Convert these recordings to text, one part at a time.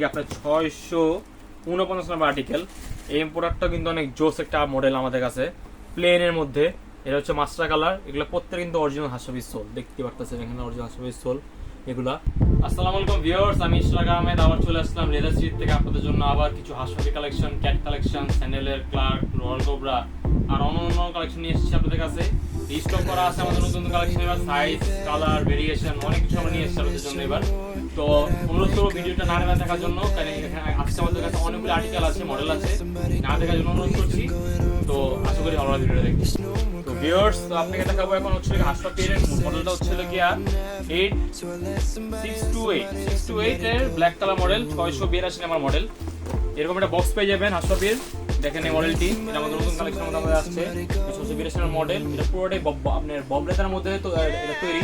আপনার 649 নম্বর আর্টিকেল। এই প্রোডাক্টটা কিন্তু অনেক জোস একটা মডেল আমাদের কাছে, প্লেনের মধ্যে। এটা হচ্ছে মাস্টার কালার। এগুলো প্রত্যেক কিন্তু অরিজিনাল হাসাবির সোল, দেখতে পারতেছেন এখানে অরিজিনাল হাসাবির সোল এগুলা। আসসালামু আলাইকুম ভিউয়ার্স, আমি ইশরাক আহমেদ আবার চলে আসলাম লেদার স্ট্রিট থেকে আপনাদের জন্য আবার কিছু হাসাবি কালেকশন, ক্যাট কালেকশন, স্যান্ডেলের, ক্লার্ক, রয়্যাল কোবরা আর অন্য কালেকশন নিয়ে এসেছি আপনাদের কাছে। স্টক করা আছে আমাদের নতুন কালেকশন। এবার সাইজ, কালার, ভেরিয়েশন অনেক কিছু আমরা নিয়ে এসেছি আপনাদের জন্য এবার। তো অনুরোধ করবো ভিডিওটা না দেখার জন্য, কারণ এখানে আজকে আমাদের কাছে অনেকগুলো আর্টিকেল আছে, মডেল আছে, না দেখার জন্য অনুরোধ করছি। তো আশা করি ভালো ভিডিওটা দেখি। তো ভিউয়ার্স, তো আপনাকে দেখাবো এখন হচ্ছে হাসপাপির মডেলটা হচ্ছে গিয়া 8628 এর black colour model, 682 number model. এরকম একটা বক্স পেয়ে যাবেন হাসপাপির। দেখেন এই মডেলটি, এটা আমাদের নতুন কালেকশনের মধ্যে আমাদের আসছে। 682 এর মডেল। এটা পুরোটাই আপনার ববলেতার মধ্যে তো এটা তৈরি।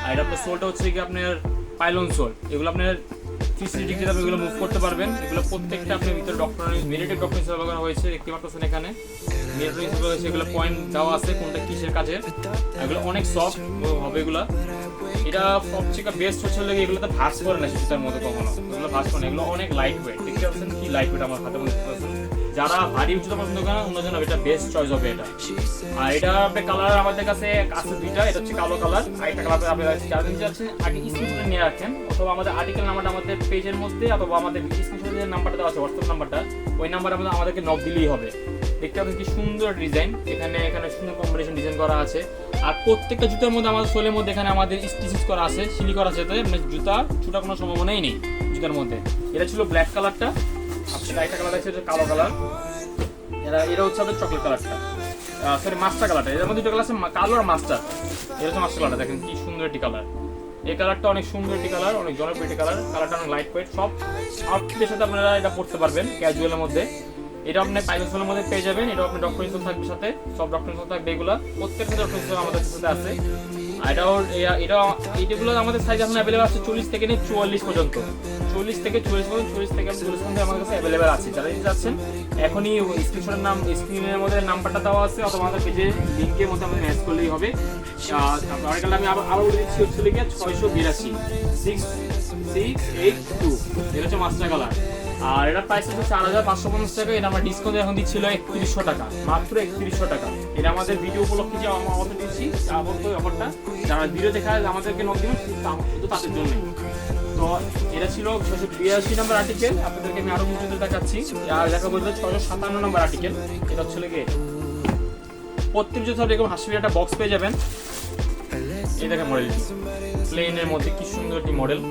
আর এটা আপনার সোলটা হচ্ছে কি আপনার পাইলন সোল। এগুলো আপনার 360 ডিগ্রিতে আপনি এগুলো মুভ করতে পারবেন। এগুলো প্রত্যেকটা আপনার ভিতরে মিলিটারি ডক্টর হিসেবে ব্যবহার হয়েছে, দেখতে পাচ্ছেন এখানে মিলিটারি হিসেবে হয়েছে। এগুলো পয়েন্ট দেওয়া আছে কোনটা কিসের কাজে। এগুলো অনেক সফট হবে এগুলা। এটা সবচেয়ে বেস্ট হচ্ছে এগুলোতে ভাঁজ করে না জুতার মধ্যে কখনো, এগুলো ভাঁজ করে না। এগুলো অনেক লাইট ওয়েট, দেখতে পাচ্ছেন কি লাইট ওয়েট আমার হাতে মধ্যে। যারা ভারী জুতা পছন্দ করেন ওনার জন্য এটা বেস্ট চয়েস হবে এটা। আর এটা আপনার কালার আমাদের কাছে আছে দুইটা। এটা হচ্ছে কালো কালার, আর একটা কালার আপনার যারা নিতে যাচ্ছেন আগে স্ক্রিনশট নিয়ে রাখেন, অথবা আমাদের আর্টিকেল নাম্বারটা আমাদের পেজের মধ্যে, অথবা আমাদের স্ক্রিনশটের নাম্বারটা দেওয়া আছে হোয়াটসঅ্যাপ নাম্বারটা, ওই নাম্বারে আমাদেরকে নক দিলেই হবে। দেখতে পাচ্ছেন কি সুন্দর ডিজাইন, এখানে সুন্দর কম্বিনেশন ডিজাইন করা আছে। আর প্রত্যেকটা জুতার মধ্যে আমাদের সোলের মধ্যে এখানে আমাদের স্টিচিস করা আছে, সিলি করা আছে, মানে জুতা ছুটার কোনো সম্ভাবনাই নেই জুতার মধ্যে। এটা ছিল ব্ল্যাক কালারটা, আপনার একটা কালার আছে কালো কালার। এটা হচ্ছে আপনার চকলেট কালারটা, সরি মাস্টার কালারটা। এর মধ্যে দুটো কালার আছে, কালো আর মাস্টার। এটা হচ্ছে মাস্টার কালারটা, দেখেন কি সুন্দর একটি কালার। এই কালারটা অনেক সুন্দর একটি কালার, অনেক জনপ্রিয় কালার। কালারটা অনেক লাইট ওয়েট, সব আউটফিটের সাথে আপনারা এটা পরতে পারবেন ক্যাজুয়ালের মধ্যে। এটা আপনি পাইলসের মধ্যে পেয়ে যাবেন। এটা আপনার ডক্টর ইনসোল থাকবে সাথে, সব ডক্টর ইনসোল থাকবে এগুলো। প্রত্যেকটা ডক্টর ইনসোল আমাদের সাথে আছে। এইগুলো আমাদের সাইজ এখন অ্যাভেলেবল আছে 40 থেকে নিয়ে 44 পর্যন্ত। 40 থেকে 44 পর্যন্ত, 40 থেকে 44 পর্যন্ত আমাদের কাছে অ্যাভেলেবল আছে। যারা নিতে যাচ্ছেন এখনই স্ক্রিনশটের নাম, স্ক্রিনের মধ্যে নাম্বারটা দেওয়া আছে, অথবা আমাদের পেজে লিঙ্কের মধ্যে আমাদের ম্যাচ করলেই হবে। আর্টিকেলটা আমি আবার বলে দিচ্ছি, হচ্ছে লিখে 682 6682। এটা হচ্ছে মাস্টার কালার। আর এটা প্রাইস হচ্ছে 4550 টাকা। এটা আমরা ডিসকাউন্ট এখন দিচ্ছিল 3100 টাকা, মাত্র 3100 টাকা। এটা আমাদের ভিডিও উপলক্ষে যে আমাদের দিচ্ছি অফারটা, যারা ভিডিও দেখা আমাদেরকে নক দিবেন শুধু তাদের জন্য। তো এটা ছিল 682 নম্বর আর্টিকেল। আপনাদেরকে আমি আরো কিছু দেখাচ্ছি। আর দেখা বলতে 657 নম্বর আর্টিকেল। এটা হচ্ছে গিয়ে প্রত্যেক জুতো এরকম হাসির একটা বক্স পেয়ে যাবেন। এই দেখেন মডেলটি প্লেনের মধ্যে কি সুন্দর একটি মডেল।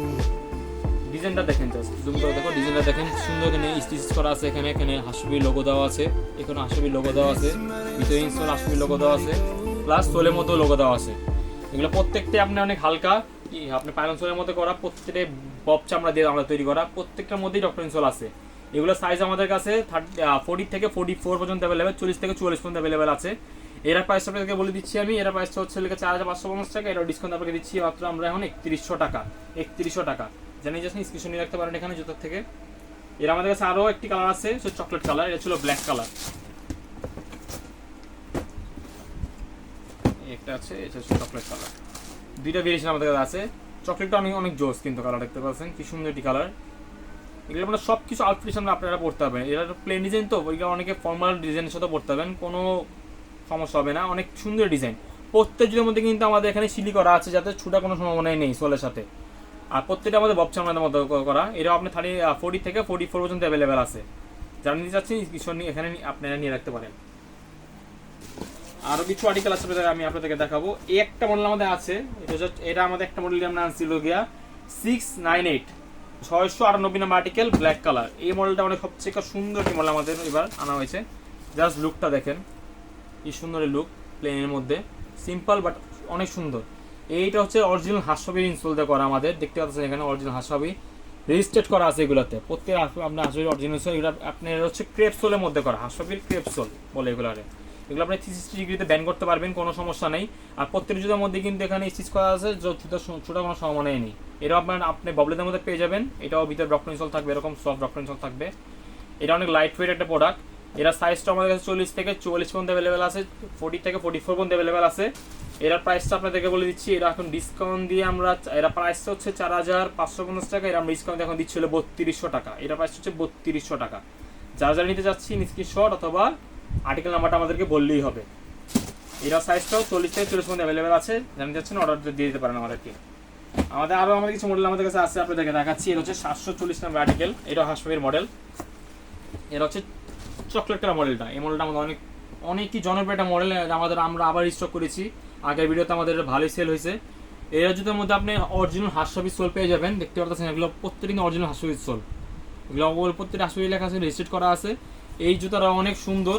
ডিজাইনটা দেখেন, জাস্ট জুম করে দেখো, ডিজাইনটা দেখেন সুন্দর। এখানে স্টিচ করা আছে, এখানে হাসির লোগো দেওয়া আছে, এখানে হাসির লোগো দেওয়া আছে, ভিতরে ইনসোল হাসির লোগো দেওয়া আছে, প্লাস সোলের মধ্যেও লোগো দেওয়া আছে। এগুলো প্রত্যেকটাই আপনি অনেক হালকা, আপনি পাইলন সোলের মধ্যে করা, প্রত্যেকটাই বব চামড়া দিয়ে আমরা তৈরি করা, প্রত্যেকটার মধ্যেই ডক্টর ইনসোল আছে। এগুলো সাইজ আমাদের কাছে 40 থেকে 44 পর্যন্ত অ্যাভেলেবেল, 40 থেকে 44 পর্যন্ত অ্যাভেলেবেল আছে। এরা প্রাইসটা আপনাদেরকে বলে দিচ্ছি আমি। এরা প্রাইসটা হচ্ছে 4550 টাকা। এটা ডিসকাউন্ট আপনাকে দিচ্ছি মাত্র আমরা এখন 3100 টাকা। 3100 টাকা জানি, জাস্ট স্ক্রিনশট নিয়ে রাখতে পারেন এখানে জুতার থেকে। এর আমাদের কাছে আরো একটি কালার আছে, সেটা চকলেট কালার। এটা ছিল ব্ল্যাক কালার। একটা আছে, এটা হচ্ছে চকলেট কালার। দুইটা ভেরিয়েশন আমাদের কাছে আছে। চকলেটটা অনেক জোস কিন্তু কালার, দেখতে পাচ্ছেন কি সুন্দর একটি কালার। এগুলো মানে সব কিছু আউটফিটের সামনে আপনারা পড়তে পারবেন। এটা প্লেন ডিজাইন, তো ওইগুলো অনেকে ফর্মাল ডিজাইনের সাথে পড়তে পারবেন, কোনো সমস্যা হবে না। অনেক সুন্দর ডিজাইন। প্রত্যেক জুতার মধ্যে কিন্তু আমাদের এখানে সিলি করা আছে, যাতে ছুটা কোনো সম্ভাবনাই নেই সোলের সাথে। আর প্রত্যেকটা আমাদের বব চামড়ার মতো করা। এটা আপনার 40 থেকে 44 পর্যন্ত অ্যাভেলেবেল আছে। যারা নিতে চাচ্ছেন স্ক্রিনশট নিয়ে এখানে আপনারা নিয়ে রাখতে পারেন। আরো কিছু আর্টিকেল আছে আমি আপনাদেরকে দেখাবো। এই একটা মডেল আমাদের আছে, এটা আমাদের একটা মডেল আমরা আনছিল গিয়া 698 698 নম্বর আর্টিকেল, ব্ল্যাক কালার। এই মডেলটা অনেক সবচেয়ে সুন্দর একটি মডেল আমাদের এবার আনা হয়েছে। জাস্ট লুকটা দেখেন কি সুন্দর লুক, প্লেনের মধ্যে সিম্পল বাট অনেক সুন্দর। এইটা হচ্ছে অরিজিনাল হাসপাবির ইনসোল দিয়ে করা আমাদের, দেখতে পাচ্ছেন এখানে অরিজিনাল হাসপাবি রেজিস্টার্ড করা আছে এগুলোতে। প্রত্যেক আপনার হাসপাবির অরিজিনাল সোল। এগুলো আপনার হচ্ছে ক্রেপ সোলের মধ্যে করা, হাসপাবির ক্রেপ সোল বলে এগুলারে। এগুলো আপনি 360 ডিগ্রিতে ব্যান করতে পারবেন, কোনো সমস্যা নেই। আর প্রত্যেক জুতার মধ্যে কিন্তু এখানে স্টিচ করা আছে, ছোটা কোনো সম্ভাবনাই নেই। এটাও আপনি ববলেদের মধ্যে পেয়ে যাবেন। এটাও ভিতরে ডক্টর ইনসোল থাকবে, এরকম সফট ডক্টর ইনসোল থাকবে। এটা অনেক লাইট ওয়েট একটা প্রোডাক্ট। এরা সাইজটা আমাদের কাছে 40 থেকে 44 পর্যন্ত অ্যাভেলেবেল আছে, 40 থেকে 44 পর্যন্ত অ্যাভেলেবেল আছে। এরা প্রাইসটা আপনাদেরকে বলে দিচ্ছি, এরা এখন ডিসকাউন্ট দিয়ে আমরা, এরা প্রাইসটা হচ্ছে 4550 টাকা, এরা আমরা ডিসকাউন্ট এখন দিচ্ছি হলো 3200 টাকা। এরা প্রাইস হচ্ছে 3200 টাকা। যারা যারা নিতে যাচ্ছি স্ক্রিনশট অথবা আর্টিকেল নাম্বারটা আমাদেরকে বললেই হবে। এরা সাইজটাও 40 থেকে 40 মধ্যে অ্যাভেলেবেল আছে, জানতে চাচ্ছেন অর্ডার দিয়ে দিতে পারেন আমাদেরকে। আমাদের কিছু মডেল আমাদের কাছে আছে, আপনাদেরকে দেখাচ্ছি। এটা হচ্ছে 740 নাম্বার আর্টিকেল, এটা হাসপাবির মডেল। এটা হচ্ছে চকলেট কালার মডেলটা। এই মডেলটা আমাদের অনেকই জনপ্রিয় একটা মডেল, আমরা আবার স্টক করেছি। আগের ভিডিওতে আমাদের ভালোই সেল হয়েছে। এর জুতোর মধ্যে আপনি অরিজিনাল হাসপাবির সোল পেয়ে যাবেন, দেখতে পাচ্ছেন এগুলো প্রত্যেকটা অরিজিনাল হাসপাবির সোল, এগুলো প্রত্যেকটা হাসপাবি লেখা আছে, রেজিস্টার্ড করা আছে। এই জুতাটা অনেক সুন্দর,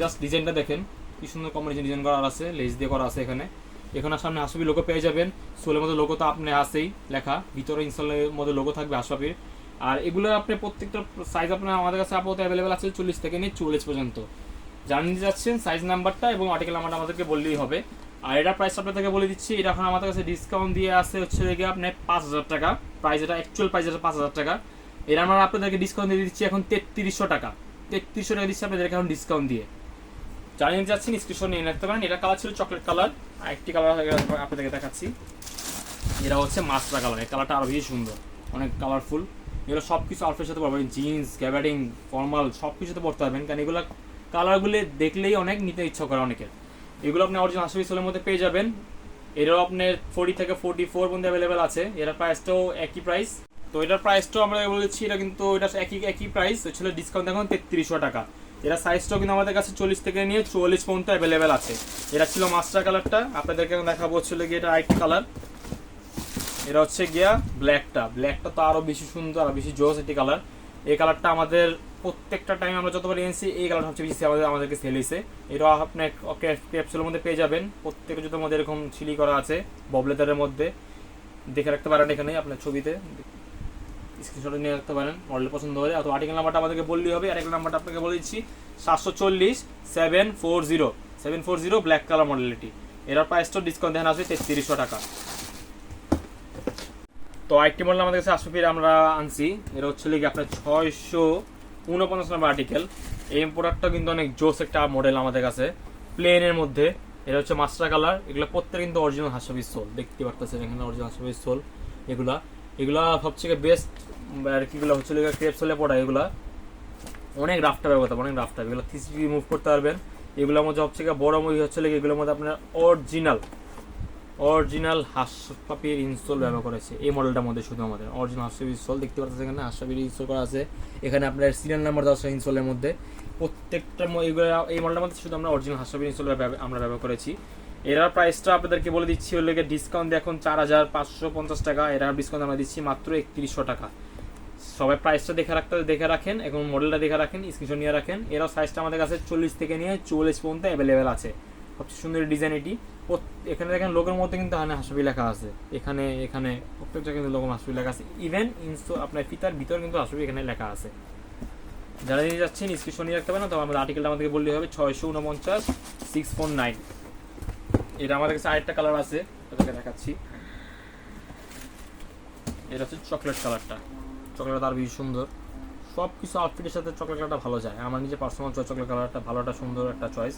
জাস্ট ডিজাইনটা দেখেন কি সুন্দর কম্বিনেশন ডিজাইন করা আছে, লেস দিয়ে করা আছে। এখানে সামনে হাসপাবির লোগো পেয়ে যাবেন, সোলের মধ্যে লোগো তো আপনি আছেই লেখা, ভিতরে ইনসোলের মধ্যে লোগো থাকবে হাসপাবির। আর এগুলো আপনি প্রত্যেকটা সাইজ আপনার আমাদের কাছে আপাতত অ্যাভেলেবেল আছে 40 থেকে নিয়ে 44 পর্যন্ত। জানিয়ে যাচ্ছেন সাইজ নাম্বারটা এবং আর্টিকেল নাম্বারটা আমাদেরকে বললেই হবে। আর এটা প্রাইস আপনাদেরকে বলে দিচ্ছি, এটা এখন আমাদের কাছে ডিসকাউন্ট দিয়ে আছে হচ্ছে দেখে আপনার 5000 টাকা প্রাইস, এটা অ্যাকচুয়াল প্রাইস এটা 5000 টাকা। এটা আমরা আপনাদেরকে ডিসকাউন্ট দিয়ে দিচ্ছি এখন 3300 টাকা। 3300 টাকা দিচ্ছি আপনাদেরকে এখন ডিসকাউন্ট দিয়ে। জানিয়ে যাচ্ছেন স্ক্রিনশট নিয়ে রাখতে পারেন। এটা কালার ছিল চকলেট কালার, আর একটি কালার আপনাদেরকে দেখাচ্ছি, এটা হচ্ছে মাস্টার কালার। এই কালারটা আরো বেশি সুন্দর, অনেক কালারফুল। এগুলো সব কিছু আউটফিটের সাথে পরবেন, জিন্স, গ্যাবার্ডিং, ফর্মাল সব কিছুতে পরতে পারবেন, কারণ এগুলো কালারগুলো দেখলেই অনেক নিতে ইচ্ছা করে অনেকের। এগুলো আপনি অরিজিনাল হাসপাবির সোলের মধ্যে পেয়ে যাবেন। এটাও আপনার 40 থেকে 44 পর্যন্ত অ্যাভেলেবেল আছে। এটার প্রাইসটাও একই প্রাইস। তো এটার প্রাইসটাও আমরা বলেছি, এটা কিন্তু এটা একই প্রাইস ছিল, ডিসকাউন্ট এখন 3300 টাকা। এরা সাইজটাও কিন্তু আমাদের কাছে 40 থেকে নিয়ে 44 পর্যন্ত অ্যাভেলেবেল আছে। এটা ছিল মাস্টার কালারটা, আপনাদেরকে দেখাবো হচ্ছিল গিয়ে এটা আরেকটি কালার। এটা হচ্ছে গিয়া ব্ল্যাকটা তো আরো বেশি সুন্দর, আরো বেশি জোস একটি কালার। এই কালারটা আমাদের প্রত্যেকটা টাইম আমরা যতবার এনেছি এই কালার সবচেয়ে বেশি আমাদেরকে সেল হয়েছে। এটা আপনি ক্যাপসুলের মধ্যে পেয়ে যাবেন, প্রত্যেকটা জুতোর মধ্যে এরকম সিলি করা আছে ববলেদারের মধ্যে, দেখে রাখতে পারেন এখানে আপনার ছবিতে স্ক্রিনশট নিয়ে রাখতে পারেন মডেল পছন্দ হলে। অথবা আর্টিকেল নাম্বারটা আমাদেরকে বললেই হবে। আর্টিকেল নাম্বারটা আপনাকে বলে দিচ্ছি 740 740 ব্ল্যাক কালার মডেলটি। এর প্রাইসটা ডিসকাউন্ট দেন আছে 3300 টাকা। তো আরেকটি মডেল আমাদের কাছে হাসপাবির আমরা আনছি, এটা হচ্ছে কি আপনার 649 নম্বর আর্টিকেল। এই প্রোডাক্টটা কিন্তু অনেক জোস একটা মডেল আমাদের কাছে, প্লেনের মধ্যে। এটা হচ্ছে মাস্টার কালার। এগুলো প্রত্যেক কিন্তু অরিজিনাল হাসপাবির সোল, দেখতে পাচ্ছেন এখানে অরিজিনাল হাসপাবির সোল। এগুলা সবথেকে বেস্ট আর কিগুলো হচ্ছে ক্রেপ সোলে পড়া। এগুলা অনেক রাফটা ব্যবহার করতে, অনেক রাফটা, এগুলো 3D রিমুভ করতে পারবেন। এগুলোর মধ্যে সবথেকে বড় মুভি হচ্ছে এগুলোর মধ্যে আপনার অরিজিনাল হাসপাবির ইনসোল ব্যবহার করেছে এই মডেলটার মধ্যে। শুধু আমাদের অরিজিনাল হাসপাবির ইনসোল দেখতে পাচ্ছেন, এখানে হাসপাবির ইনসোল করা আছে। এখানে আপনার সিরিয়াল নাম্বার দেওয়া আছে ইনসোলের মধ্যে। প্রত্যেকটা এই মডেলটার মধ্যে শুধু আমরা অরিজিনাল হাসপাবির ইনসোল আমরা ব্যবহার করেছি। এরা প্রাইসটা আপনাদেরকে বলে দিচ্ছি হলে ডিসকাউন্ট এখন 4550 টাকা। এরা ডিসকাউন্ট আমরা দিচ্ছি মাত্র 3100 টাকা। সবাই প্রাইসটা দেখে রাখেন, এখন মডেলটা দেখে রাখেন, স্ক্রিনশট নিয়ে রাখেন। এরাও সাইজটা আমাদের কাছে 40 থেকে নিয়ে 44 পর্যন্ত অ্যাভেলেবেল আছে। সবচেয়ে সুন্দর ডিজাইন এটি। এখানে দেখেন লোগোর মধ্যে কিন্তু হাসপাবি লেখা আছে, এখানে প্রত্যেক জায়গায় কিন্তু লোগো হাসপাবি লেখা আছে। ইভেন আপনার ফিতার ভিতর কিন্তু হাসপাবি এখানে লেখা আছে। যারা নিয়ে যাচ্ছেন স্ক্রিনশট নিয়ে রাখতে পারেন। তো আমাদের আর্টিকেলটা আমাদেরকে বললেই হবে 649 649। এটা আমাদের কাছে আরেকটা কালার আছে, এটাকে দেখাচ্ছি। এটা হচ্ছে চকলেট কালারটা। চকলেটটা আরো বেশি সুন্দর, সব কিছু আউটফিটের সাথে চকলেট কালারটা ভালো যায়। আমার নিজে পার্সোনাল চয়েস চকলেট কালারটা ভালোটা সুন্দর একটা চয়েস।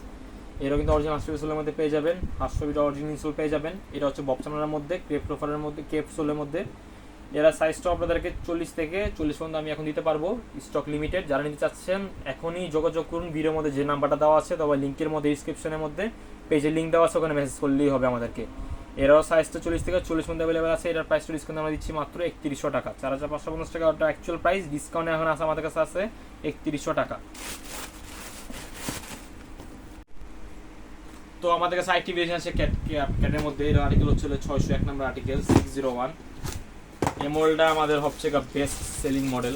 এরও কিন্তু অরিজিনাল হাসপাবি সোলের মধ্যে পেয়ে যাবেন, হাসপাবিটা অরিজিনাল সোল পেয়ে যাবেন। এটা হচ্ছে বক্সামের মধ্যে, ক্রেপ প্রোফারের মধ্যে, ক্রেপ সোলের মধ্যে। এরা সাইজটা আপনাদেরকে 40 থেকে 40 পর্যন্ত আমি এখন দিতে পারবো, স্টক লিমিটেড। যারা নিতে চাচ্ছেন এখনই যোগাযোগ করুন। ভিডিওর মধ্যে যে নাম্বারটা দেওয়া আছে তবে লিঙ্কের মধ্যে, ডিসক্রিপশনের মধ্যে পেজের লিঙ্ক দেওয়া আছে, ওখানে মেসেজ করলেই হবে আমাদেরকে। এরাও সাইজটা 40 থেকে 40 পর্যন্ত অ্যাভেলেবেল আছে। এটার প্রাইসটা ডিসকাউন্ট আমরা দিচ্ছি মাত্র 3100 টাকা। 4550 টাকা ওটা অ্যাকচুয়াল প্রাইস, ডিসকাউন্ট এখন আছে আমাদের কাছে আছে 3100 টাকা। তো আমাদের কাছে আইটি ভেরিয়েশন আছে ক্যাটের মধ্যে। এর আর্টিকেল হচ্ছে 601 নম্বর আর্টিকেল 601। এই মডেলটা আমাদের সবচেয়ে বেস্ট সেলিং মডেল।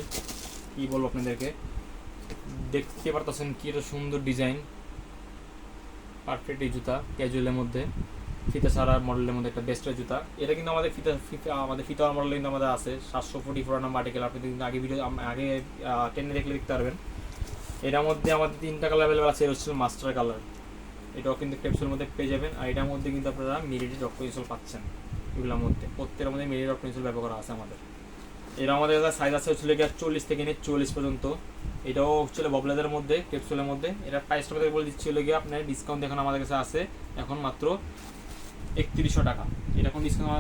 কি বলবো আপনাদেরকে, দেখতে পারতেছেন কি একটা সুন্দর ডিজাইন, পারফেক্ট এই জুতা ক্যাজুয়ালের মধ্যে, ফিতা ছাড়া মডেলের মধ্যে একটা বেস্টের জুতা। এটা কিন্তু আমাদের ফিতা মডেল কিন্তু আমাদের আছে 744 নম্বর আর্টিকেল। আপনি কিন্তু আগে 10 দেখলে দেখতে পারবেন। এটার মধ্যে আমাদের 3টা কালার অ্যাভেলেবল আছে। এটা হচ্ছে মাস্টার কালার, এটাও কিন্তু ক্যাপসুলের মধ্যে পেয়ে যাবেন। আর এটার মধ্যে কিন্তু আপনারা মিরিটি ডক্টর ইনসোল পাচ্ছেন। এগুলোর মধ্যে প্রত্যেকের মধ্যে মিরিটি ডক্টর ইনসোল ব্যবহার করা আছে আমাদের। এরা আমাদের সাইজ আছে হচ্ছে 40 থেকে নিয়ে 44 পর্যন্ত। এটাও হচ্ছে ববলেদের মধ্যে, ক্যাপসুলের মধ্যে। এটার প্রাইসটা আমাদের বলে দিচ্ছি হলে গিয়ে আপনার ডিসকাউন্ট এখন আমাদের কাছে আছে এখন মাত্র 3100 টাকা। এটা এখন ডিসকাউন্ট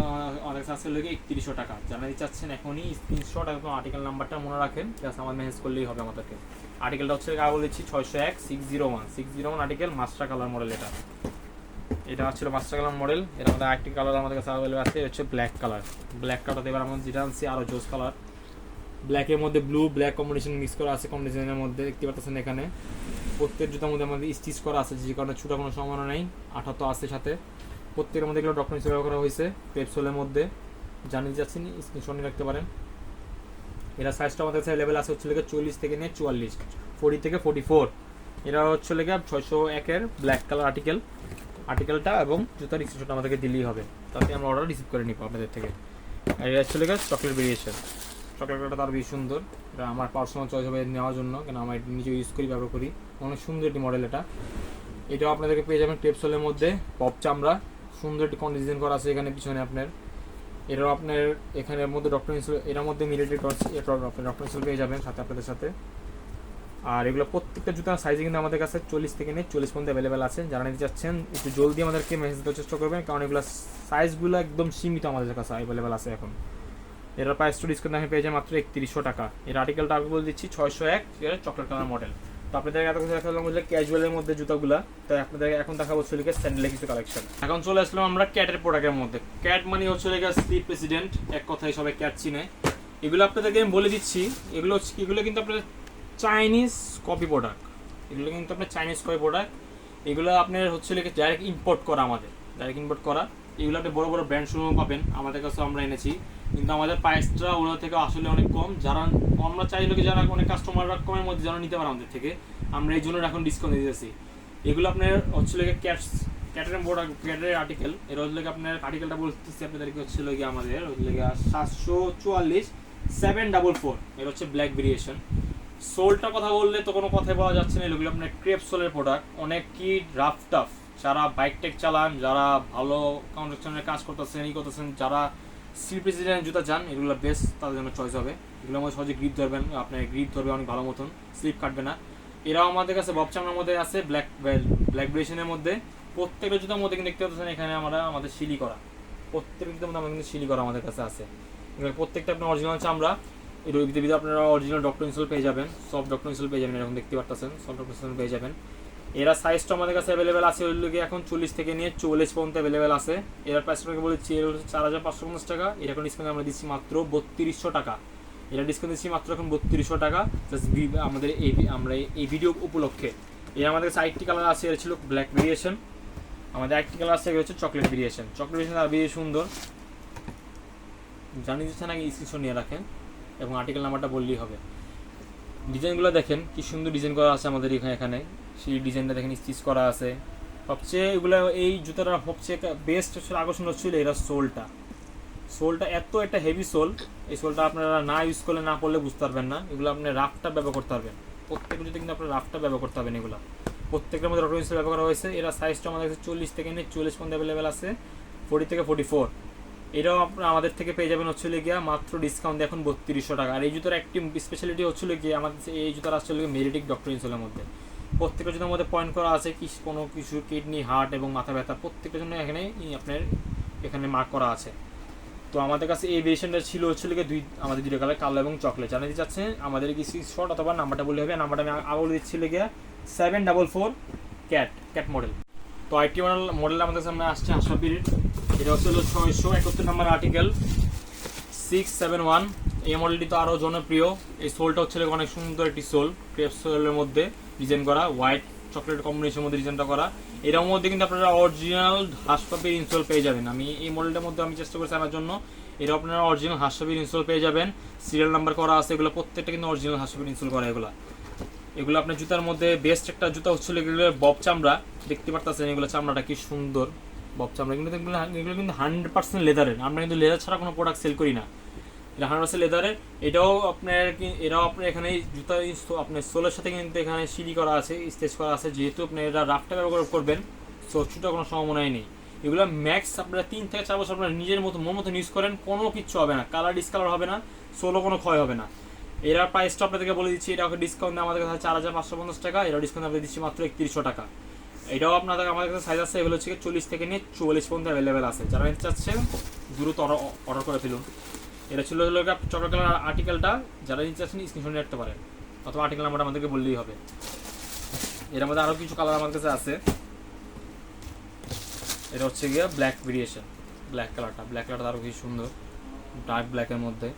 আমাদের কাছে আসলে 3100 টাকা। জানাতে চাচ্ছেন এখনই স্ক্রিনশট এবং আর্টিকেল নাম্বারটা মনে রাখেন, জাস্ট আমার মেসেজ করলেই হবে আমাদেরকে। আর্টিকেলটা হচ্ছে আগে দিচ্ছি 601 601 আর্টিকেল, মাস্টার কালার মডেল। এটা হচ্ছিল মাস্টার কালার মডেল। এর মধ্যে আরেকটি কালার আমাদের কাছে অ্যাভেলেবল আছে, হচ্ছে ব্ল্যাক কালার। ব্ল্যাক কালারটা এবার আমরা যেটা আনছি আরও জোস কালার, ব্ল্যাকের মধ্যে ব্লু ব্ল্যাক কম্বিনেশন মিক্স করা আছে। কম্বিনেশনের মধ্যে দেখতে পাচ্ছেন এখানে প্রত্যেক জুতার মধ্যে আমাদের স্টিচ করা আছে, যে কারণে ছোটা কোনো সম্ভাবনা নেই। 88 আছে সাথে। প্রত্যেকের মধ্যে এগুলো ডকুমেন্টস ব্যবহার করা হয়েছে পেপসোলের মধ্যে। জানিয়ে যাচ্ছি স্ক্রিনশট নিয়ে রাখতে পারেন। এরা সাইজটা আমাদের কাছে অ্যাভেলেবল আছে হচ্ছে 40 থেকে নিয়ে 44, 40 থেকে 44। এরা হচ্ছে 601-এর ব্ল্যাক কালার আর্টিকেলটা এবং জুতার স্ক্রিনশট আমাদেরকে দিলেই হবে, তাতে আমরা অর্ডার রিসিভ করে নিব আপনাদের থেকে। আর এটা হচ্ছে চকলেট ভেরিয়েশন। চকলেট কালারটা তার বেশি সুন্দর। এটা আমার পার্সোনাল চয়েস হবে নেওয়ার জন্য, কেন আমার নিজে ইউজ করি, ব্যবহার করি। অনেক সুন্দর একটি মডেল এটা। এটাও আপনাদেরকে পেয়ে যাবেন টেপসোলের মধ্যে, পপ চামড়া, সুন্দর একটি ডিজাইন করা আছে এখানে পিছনে আপনার। এটাও আপনার এখানের মধ্যে ডক্টর ইনসুল, এটার মধ্যে মিলিটারি আপনি ডক্টর ইনসুল পেয়ে যাবেন সাথে আপনাদের সাথে। আর এগুলো প্রত্যেকটা জুতার সাইজে কিন্তু আমাদের কাছে 40 থেকে নিয়ে 40 পর্যন্ত অ্যাভেলেবেল আছে। যারা নিতে চাচ্ছেন একটু জলদি আমাদেরকে মেসেজ দেওয়ার চেষ্টা করবেন, কারণ এগুলো সাইজগুলো একদম সীমিত আমাদের কাছে অ্যাভেলেবেল আছে এখন। এর প্রাইস টু ডিসকাউন্ট আমি পেয়ে যাই মাত্র 3100 টাকা। এর আর্টিকেলটা আমি বলে দিচ্ছি 601, এটা চকলেট কালার মডেল। তো আপনাদের এত কিছু দেখালাম বললে ক্যাজুয়ালের মধ্যে জুতাগুলা, তাই আপনাদের এখন দেখাবো হচ্ছে স্যান্ডেলের কিছু কালেকশন। এখন চলে আসলাম আমরা ক্যাটের প্রোডাক্টের মধ্যে। ক্যাট মানে হচ্ছে স্লিপ প্রেসিডেন্ট, এক কথায় সবাই ক্যাট চিনে। এগুলো আপনাদেরকে আমি বলে দিচ্ছি, এগুলো কিন্তু আপনার চাইনিজ কপি প্রোডাক্ট। এগুলো কিন্তু আপনার চাইনিজ কপি প্রোডাক্ট। এগুলো আপনার হচ্ছে ডাইরেক্ট ইম্পোর্ট করা, ডাইরেক্ট ইম্পোর্ট করা। এগুলো আপনি বড় বড় ব্র্যান্ড সমূহ পাবেন, আমাদের কাছে আমরা এনেছি, কিন্তু আমাদের প্রাইসটা ওগুলো থেকে আসলে অনেক কম। যারা আমরা চাইলে যারা অনেক কাস্টমাররা কমের মধ্যে যেন নিতে পারে আমাদের থেকে, আমরা এই জন্য এখন ডিসকাউন্ট দিতেছি। এগুলো আপনার হচ্ছে ক্যাটের প্রোডাক্ট, ক্যাটের আর্টিকেল। এর হচ্ছে আপনার আর্টিকেলটা বলতেছি আপনাদেরকে হচ্ছে আমাদের 744 744। এর হচ্ছে ব্ল্যাক ভেরিয়েশন। সোলটার কথা বললে তো কোনো কথাই বলা যাচ্ছে না। এগুলো আপনার ক্রেপ সোলের প্রোডাক্ট, অনেক কি রাফ টাফ। যারা বাইক টেক চালান, যারা ভালো কনস্ট্রাকশনের কাজ করতেছেন, যারা সি প্রেসিডেন্ট জুতা চান, এগুলো বেস্ট তাদের জন্য চয়েস হবে। এগুলোর মধ্যে সহজে গ্রিপ ধরবেন, আপনার গ্রিপ ধরবে অনেক ভালো মতন, স্লিপ কাটবে না। এরাও আমাদের কাছে বব চামড়ার মধ্যে আছে, ব্ল্যাক ভেরিয়েশনের মধ্যে। প্রত্যেকটা জুতার মধ্যে কিন্তু দেখতে পাচ্ছেন এখানে আমাদের শিলি করা, প্রত্যেকটা জুতার মধ্যে কিন্তু শিলি করা আমাদের কাছে আছে। প্রত্যেকটা আপনার অরিজিনাল চামড়া। এর ভিতরে আপনারা অরিজিনাল ডক্টর ইনসোল পেয়ে যাবেন, সফট ডক্টর ইনসোল পেয়ে যাবেন, এরকম দেখতে পাচ্ছেন সফট ডক্টর ইনসোল পেয়ে যাবেন। এরা সাইজটা আমাদের কাছে অ্যাভেলেবেল আছে এখন 40 থেকে নিয়ে 44 পর্যন্ত অ্যাভেলেবেল আছে। এর প্রাইসটাকে বলেছি 4550 টাকা। এটা এখন ডিসকাউন্ট আমরা দিচ্ছি মাত্র 3200 টাকা। এটা ডিসকাউন্ট দিচ্ছি মাত্র এখন 3200 টাকা আমাদের আমরা এই ভিডিও উপলক্ষে। এর আমাদের কাছে আরেকটি কালার আছে, এটা ছিল ব্ল্যাক ভেরিয়েশন। আমাদের আরেকটি কালার আছে, হচ্ছে চকলেট ভেরিয়েশন। চকলেট ভেরিয়েশন আর বেশি সুন্দর, জানিয়ে দিচ্ছেন আগে স্ক্রিনশট নিয়ে রাখেন এবং আর্টিকেল নাম্বারটা বললেই হবে। ডিজাইনগুলো দেখেন কি সুন্দর ডিজাইন করা আছে আমাদের এখানে। সেই ডিজাইনটা দেখেন স্টিচ করা আছে। সবচেয়ে এগুলো এই জুতাটা সবচেয়ে বেস্ট আকর্ষণ হচ্ছিল এরা সোলটা এত একটা হেভি সোল। এই সোলটা আপনারা না ইউজ করলে না পড়লে বুঝতে পারবেন না। এগুলো আপনি রাফটা ব্যবহার করতে পারবেন, প্রত্যেকটা জুতো কিন্তু আপনার রাফটা ব্যবহার করতে পারবেন। এগুলো প্রত্যেকটার মধ্যে রটর ইনসোল ব্যবহার করা হয়েছে। এরা সাইজটা আমাদের কাছে 40 থেকে নিয়ে 44 পর্যন্ত অ্যাভেলেবেল আছে, 40 থেকে 44। এটাও আপনারা আমাদের থেকে পেয়ে যাবেন হচ্ছে গিয়া মাত্র ডিসকাউন্ট এখন 3200 টাকা। আর এই জুতার একটি স্পেশালিটি হচ্ছিল গিয়ে আমাদের এই জুতার আসলে মেরিটিক ডক্টর ইনসোলের মধ্যে। প্রত্যেকটা জুতার মধ্যে পয়েন্ট করা আছে কোনো কিছু কিডনি, হার্ট এবং মাথা ব্যথা, প্রত্যেকটা জন্য এখানে আপনার এখানে মার্ক করা আছে। তো আমাদের কাছে এই ভেরিয়েশনটা ছিল হচ্ছে আমাদের দুটো কালার, কালো এবং চকলেট। জানাতে চাচ্ছে আমাদের কি স্ক্রিনশট অথবা নাম্বারটা বললে হবে। নাম্বারটা আমি আগে দিচ্ছিল গিয়া 744 ক্যাট মডেল। তো আইটি মডেল আমাদের সামনে আসছে আশরাফির। এটা হচ্ছে 671 নম্বর আর্টিকেল 671। এই মডেলটি তো আরও জনপ্রিয়। এই সোলটা হচ্ছে অনেক সুন্দর একটি সোল, ক্রেপ সোলের মধ্যে ডিজাইন করা, হোয়াইট চকলেট কম্বিনেশনের মধ্যে ডিজাইনটা করা। এর মধ্যে কিন্তু আপনারা অরিজিনাল হাসপাপির ইনসোল পেয়ে যাবেন। আমি এই মডেলটার মধ্যে আমি চেষ্টা করছি আনার জন্য। এটা আপনারা অরিজিনাল হাসপাপির ইনসোল পেয়ে যাবেন, সিরিয়াল নাম্বার করা আছে। এগুলো প্রত্যেকটা কিন্তু অরিজিনাল হাসপাপির ইনসোল করা। এগুলো আপনার জুতার মধ্যে বেস্ট একটা জুতা হচ্ছিল এগুলো বব চামড়া, দেখতে পারতেছেন এগুলো চামড়াটা কি সুন্দর বব চামড়া। কিন্তু এগুলো কিন্তু 100% লেদারের। আমরা কিন্তু লেদার ছাড়া কোনো প্রোডাক্ট সেল করি না, এটা 100% লেদারের। এটাও আপনার এখানে জুতা আপনার সোলের সাথে কিন্তু এখানে সিলি করা আছে, স্টেচ করা আছে। যেহেতু আপনি এটা রাফটা ব্যবহার করবেন, সো ছোটো কোনো সম্ভাবনাই নেই। এগুলো ম্যাক্স আপনারা 3 থেকে 4 বছর আপনারা নিজের মতো মন মতো ইউজ করেন, কোনো কিচ্ছু হবে না, কালার ডিসকালার হবে না, সোলও কোনো ক্ষয় হবে না। এরা প্রাইসটা আপনাদেরকে বলে দিচ্ছি, এটা ডিসকাউন্ট আমাদের কাছে 4550 টাকা। এরা ডিসকাউন্ট আপনাদের দিচ্ছি মাত্র 3100 টাকা। এটাও আপনাদের আমাদের কাছে সাইজ আছে, এগুলো হচ্ছে 40 থেকে নিয়ে 44 পর্যন্ত অ্যাভেলেবেল আছে। যারা নিতে চাচ্ছেন দ্রুত অর্ডার করে ফেলুন। এটা ছিল হলো চকলেট কালার আর্টিকেলটা, যারা নিতে চাচ্ছেন স্ক্রিনশট নিয়ে রাখতে পারেন, অথবা আর্টিকেল নাম্বারটা আমাদেরকে বললেই হবে। এর মধ্যে আরও কিছু কালার আমার কাছে আছে। এটা হচ্ছে গিয়ে ব্ল্যাক ভেরিয়েশন, ব্ল্যাক কালারটা আরও কিছু সুন্দর, ডার্ক ব্ল্যাকের মধ্যে।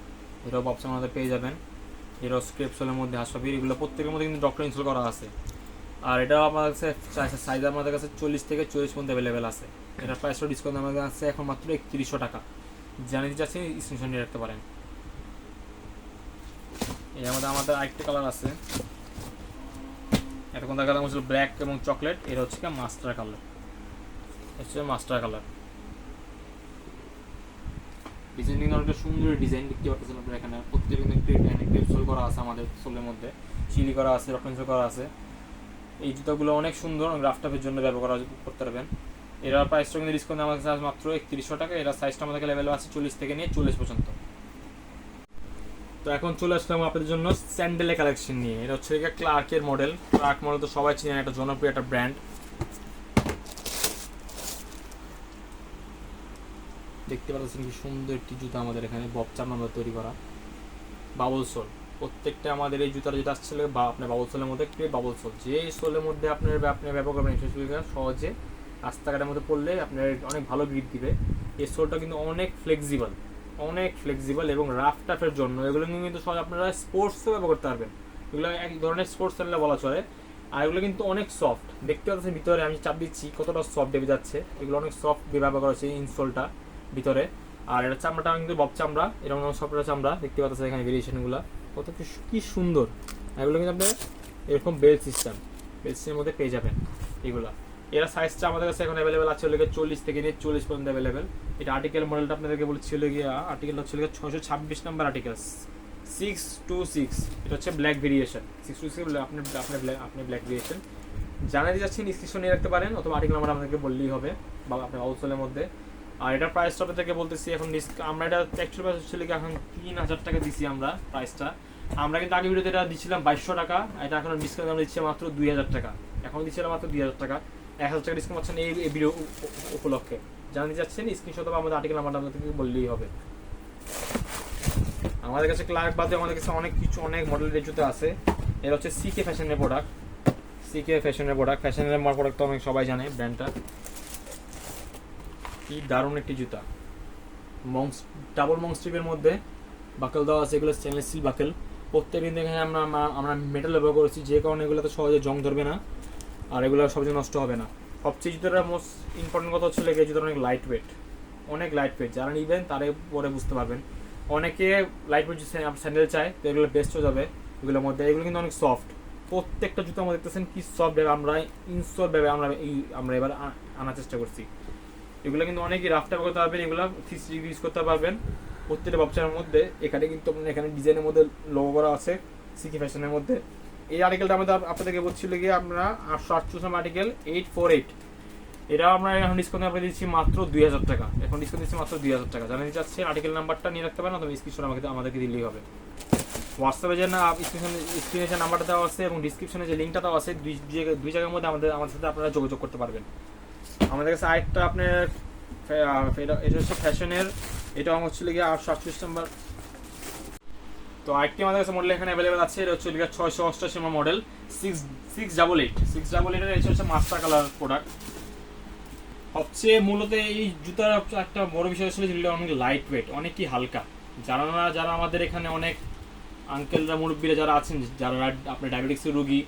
এটাও অপশন আমাদের পেয়ে যাবেন। এটাও স্ক্রেপসোলের মধ্যে হাসপাবির, এগুলো প্রত্যেকের মধ্যে কিন্তু ডক্টর ইনস্টল করা আছে। আর এটাও আমাদের কাছে সাইজ আমাদের কাছে 40 থেকে 44 পর্যন্ত অ্যাভেলেবেল আছে। এটার প্রাইসটা ডিসকাউন্ট আমাদের কাছে এখন মাত্র 3100 টাকা। জানিয়ে চাচ্ছি স্ক্রিনশট নিয়ে রাখতে পারেন। এই আমাদের আরেকটা কালার আছে, এতক্ষণ দেখা গেল হচ্ছে ব্ল্যাক এবং চকলেট। এটা হচ্ছে মাস্টার কালার, ডিজাইনিং অনেকটা সুন্দর ডিজাইন দেখতে পাচ্ছেন আপনারা এখানে। প্রত্যেক সোল করা আছে, আমাদের সোলের মধ্যে চিলি করা আছে, রকমেন্স করা আছে। এই জুতাগুলো অনেক সুন্দর, রাফটাপের জন্য ব্যবহার করতে পারবেন। এটার প্রাইসটা কিন্তু ডিসকাউন্ট আমাদের কাছে মাত্র 3100 টাকা। এটার সাইজটা আমাদের লেভেল আছে 40 থেকে নিয়ে 40 পর্যন্ত। তো এখন চলে আসলাম আপনাদের জন্য স্যান্ডেলের কালেকশন নিয়ে। এটা হচ্ছে ক্লার্কের মডেল। ক্লার্ক মডেল তো সবাই চিনেন, একটা জনপ্রিয় একটা ব্র্যান্ড। দেখতে পাচ্ছেন কি সুন্দর একটি জুতা আমাদের এখানে বব চামড়া তৈরি করা, বাবল সোল। প্রত্যেকটা আমাদের এই জুতার যেটা আসছে বা আপনার বাবল সোলের মধ্যে বাবল সোল, যে সোলের মধ্যে আপনি ব্যবহার করবেন সহজে রাস্তাঘাটের মধ্যে পড়লে আপনার অনেক ভালো গ্রিপ দিবে। এই সোলটা কিন্তু অনেক ফ্লেক্সিবল এবং রাফ টাফের জন্য এগুলো কিন্তু সহজ আপনারা স্পোর্টসও ব্যবহার করতে পারবেন। এগুলো এক ধরনের স্পোর্টস স্যান্ডেল বলা চলে। আর এগুলো কিন্তু অনেক সফট, দেখতে পাচ্ছেন ভিতরে আমি চাপ দিচ্ছি কতটা সফট দেবে যাচ্ছে। এগুলো অনেক সফট দিয়ে ব্যবহার করা হচ্ছে ইনসোলটা ভিতরে। আর এটা চামড়াটা কিন্তু বব চামড়া, এরকম সফটওয়্যার চামড়া দেখতে পাচ্ছেন এখানে ভেরিয়েশনগুলো কত কি সুন্দর। এগুলো কিন্তু আপনার এরকম বেল্ট সিস্টেমের মধ্যে পেয়ে যাবেন এগুলা। এরা সাইজটা আমাদের কাছে এখন অ্যাভেলেবেল আছে 40 থেকে নিয়ে 40 পর্যন্ত অ্যাভেলেবেল। এটা আর্টিকেল মডেলটা আপনাদেরকে বলছিল গিয়া, আর্টিকেলটা হচ্ছে 626 নাম্বার আর্টিকেল 626। এটা হচ্ছে ব্ল্যাক ভেরিয়েশন 626, আপনি ব্ল্যাক ভেরিয়েশন জানাতে যাচ্ছেন স্ক্রিনশট নিয়ে রাখতে পারেন, অথবা আর্টিকেল নাম্বার আমাদেরকে বললেই হবে বা আপনার আউটসোলের মধ্যে। আর এটার প্রাইসটা আপনাদেরকে বলতেছি এখন আমরা এটা অ্যাকচুয়াল প্রাইস হচ্ছে এখন 3000 টাকা দিছি আমরা প্রাইসটা। আমরা কিন্তু আগে ভিডিওতে এটা দিচ্ছিলাম 2200 টাকা, এটা এখন ডিসকাউন্ট আমরা দিচ্ছি মাত্র 2000 টাকা। এখন দিচ্ছিলাম মাত্র 2000 টাকা, 1000 টাকা ডিসকাউন্ট পাচ্ছেন এই ভিডিও উপলক্ষে। জানাতে যাচ্ছেন স্ক্রিনশট বা আমাদের আর্টিকেল নাম্বারটা আপনাদেরকে বললেই হবে। আমাদের কাছে ক্লার্ক বাদে আমাদের কাছে অনেক মডেলের জুতো আছে। এটা হচ্ছে সিকে ফ্যাশনের প্রোডাক্ট, ফ্যাশনের প্রোডাক্ট তো অনেক সবাই জানে ব্র্যান্ডটা। কি দারুণ একটি জুতা, ডাবল মং স্ট্রিপের মধ্যে বাকেল দেওয়া আছে। এগুলো স্টেনলেস স্টিল বাকেল। প্রত্যেকদিন দেখে আমরা মেটাল ব্যবহার করেছি, যে কারণে এগুলো তো সহজে জং ধরবে না আর এগুলো সহজে নষ্ট হবে না। সবচেয়ে জুতোটা মোস্ট ইম্পর্টেন্ট কথা হচ্ছে এই জুতোটা অনেক লাইট ওয়েট। যারা নিবেন তারা পরে বুঝতে পারবেন। অনেকে লাইট ওয়েট স্যান্ডেল চায়, তো এগুলো বেস্ট হয়ে যাবে এগুলোর মধ্যে। এগুলো কিন্তু অনেক সফট, প্রত্যেকটা জুতো আমরা দেখতেছেন কি সফট ভেবে আমরা ইনস্টল ভেবে আমরা এবার আনার চেষ্টা করছি। এগুলো কিন্তু অনেকই রাফটা করতে পারবেন, এগুলো 360 ডিগ্রি ইউজ করতে পারবেন প্রত্যেকটা ব্যবসার মধ্যে। এখানে কিন্তু এখানে ডিজাইনের মধ্যে লোগো করা আছে সিকি ফ্যাশনের মধ্যে। এই আর্টিকেলটা আমাদের আপনাদেরকে বলছিল গিয়ে আমরা 848 আর্টিকেল 848, এটা আমরা এখন ডিসকাউন্ট আপনাকে দিচ্ছি মাত্র 2000 টাকা। এখন ডিসকাউন্ট দিচ্ছি মাত্র 2000 টাকা। জানাতে চাচ্ছি আর্টিকেল নাম্বারটা নিয়ে রাখতে পারেন, অথবা স্ক্রিনশট আমাদেরকে দিলেই হবে। হোয়াটসঅ্যাপে যে স্ক্রিনে যে নাম্বারটা দেওয়া আছে এবং ডিসক্রিপশনে যে লিঙ্কটা দেওয়া আছে, দুই জায়গার মধ্যে আমাদের সাথে আপনারা যোগাযোগ করতে পারবেন। আমাদের কাছে আরেকটা আপনার এটা হচ্ছে ফ্যাশনের, এটা হচ্ছে গিয়ে 848 নাম্বার। তো আরেকটি আমাদের কাছে মডেল এখানে অ্যাভেলেবেল আছে, এটা হচ্ছে 688 নম্বর মডেল 688 এর হচ্ছে মাস্টার কালার প্রোডাক্ট। সবচেয়ে মূলত এই জুতার একটা বড় বিষয় হচ্ছে যেটা অনেক লাইট ওয়েট, অনেকই হালকা। যারা আমাদের এখানে অনেক আঙ্কেলরা মুরব্বীরা যারা আছেন, যারা আপনার ডায়াবেটিক্সের রোগী,